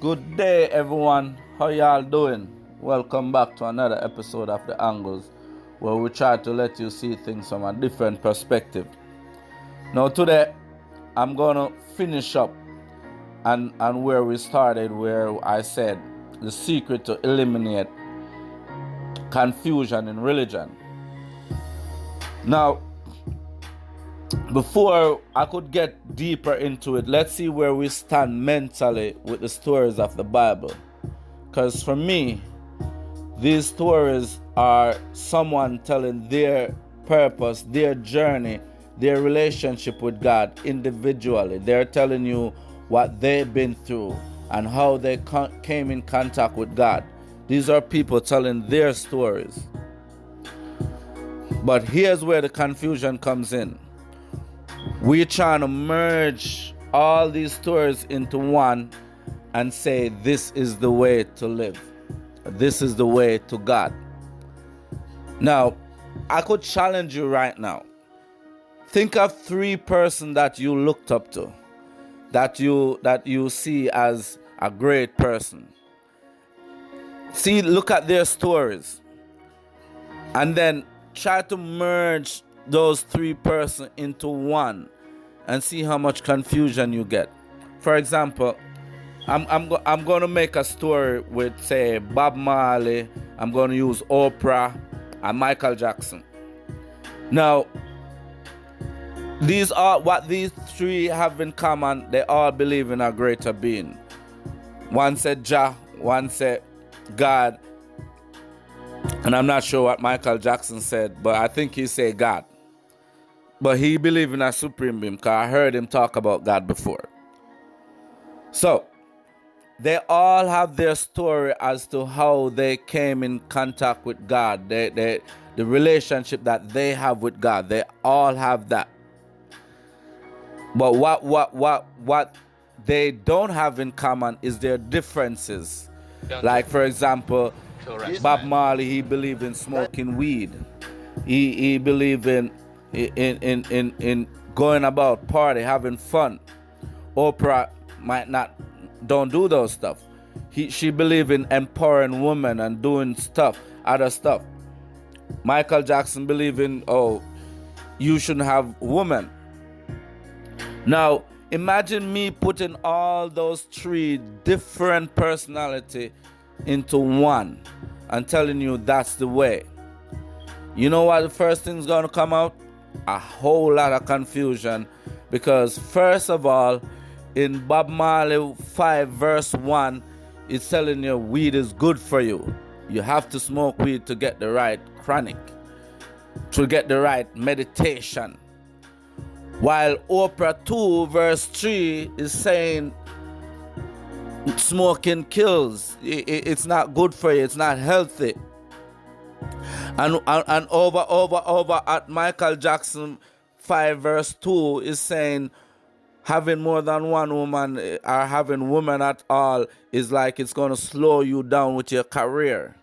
Good day, everyone. How y'all doing? Welcome back to another episode of The Angles, where we try to let you see things from a different perspective. Now, today, I'm gonna finish up and where we started, where I said the secret to eliminate confusion in religion. Now, before I could get deeper into it, let's see where we stand mentally with the stories of the Bible. Because for me, these stories are someone telling their purpose, their journey, their relationship with God individually. They're telling you what they've been through and how they came in contact with God. These are people telling their stories. But here's where the confusion comes in. We're trying to merge all these stories into one and say this is the way to live. This is the way to God. Now, I could challenge you right now. Think of three persons that you looked up to, that you see as a great person. Look at their stories. And then try to merge those three persons into one and see how much confusion you get. For example, I'm going to make a story with, say, Bob Marley. I'm going to use Oprah and Michael Jackson. Now, these are what these three have in common. They all believe in a greater being. One said Jah, one said God, and I'm not sure what Michael Jackson said, but I think he said God. But he believed in a supreme being, because I heard him talk about God before. So, they all have their story as to how they came in contact with God. The relationship that they have with God. They all have that. But what they don't have in common is their differences. Like, for example, Bob Marley, he believed in smoking weed. He believed in going about party, having fun. Oprah don't do those stuff. She believed in empowering women and doing other stuff. Michael Jackson believed in, you shouldn't have women. Now, imagine me putting all those three different personality into one and telling you that's the way. You know what the first thing's going to come out? A whole lot of confusion, because first of all, in Bob Marley 5 verse 1, it's telling you weed is good for you. You have to smoke weed to get the right chronic, to get the right meditation. While Oprah 2 verse 3 is saying smoking kills. It's not good for you. It's not healthy. And over at Michael Jackson 5 verse 2 is saying having more than one woman or having women at all is like it's going to slow you down with your career.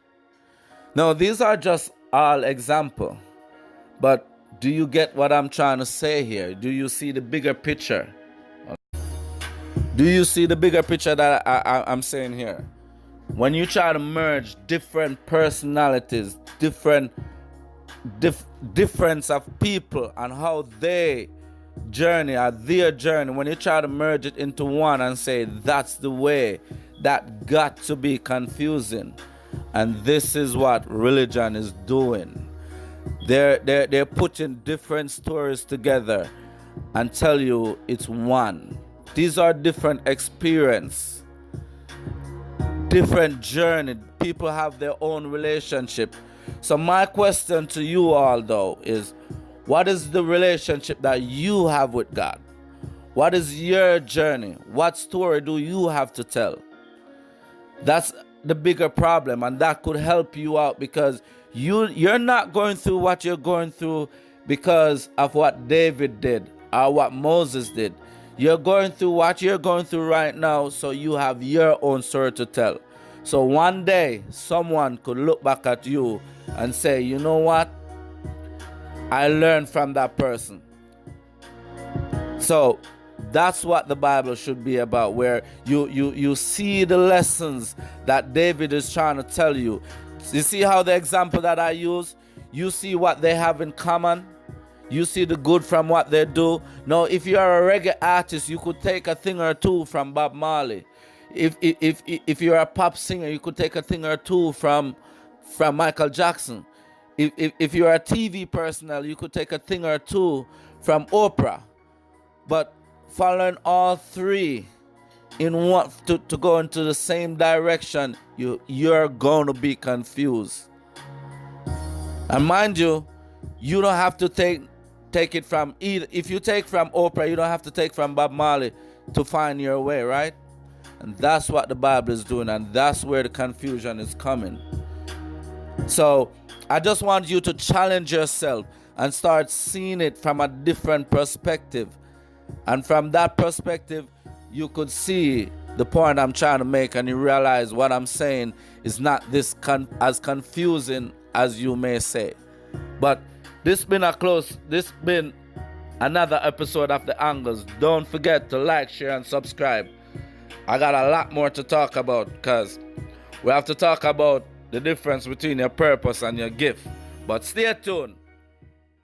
Now, these are just all example. But do you get what I'm trying to say here? Do you see the bigger picture? Do you see the bigger picture that I'm saying here? When you try to merge different personalities, difference of people and how they journey or their journey, when you try to merge it into one and say that's the way, that got to be confusing. And this is what religion is doing. They're putting different stories together and tell you it's one. These are different experience, different journey. People have their own relationship. So my question to you all though is, what is the relationship that you have with God? What is your journey? What story do you have to tell? That's the bigger problem, and that could help you out, because you're not going through what you're going through because of what David did or what Moses did. You're going through what you're going through right now, so you have your own story to tell. So one day, someone could look back at you and say, you know what? I learned from that person. So That's what the Bible should be about, where you see the lessons that David is trying to tell you. You see how the example that I use, you see what they have in common. You see the good from what they do. Now, if you are a reggae artist, you could take a thing or two from Bob Marley. If you're a pop singer, you could take a thing or two from Michael Jackson. If you're a TV personnel, you could take a thing or two from Oprah. But following all three in one to go into the same direction, you're going to be confused. And mind you, you don't have to take it from either. If you take from Oprah, you don't have to take from Bob Marley to find your way, right? And that's what the Bible is doing, and that's where the confusion is coming. So I just want you to challenge yourself and start seeing it from a different perspective. And from that perspective, you could see the point I'm trying to make, and you realize what I'm saying is not as confusing as you may say. But this been another episode of The Angles. Don't forget to like, share, and subscribe. I got a lot more to talk about, because we have to talk about the difference between your purpose and your gift. But stay tuned.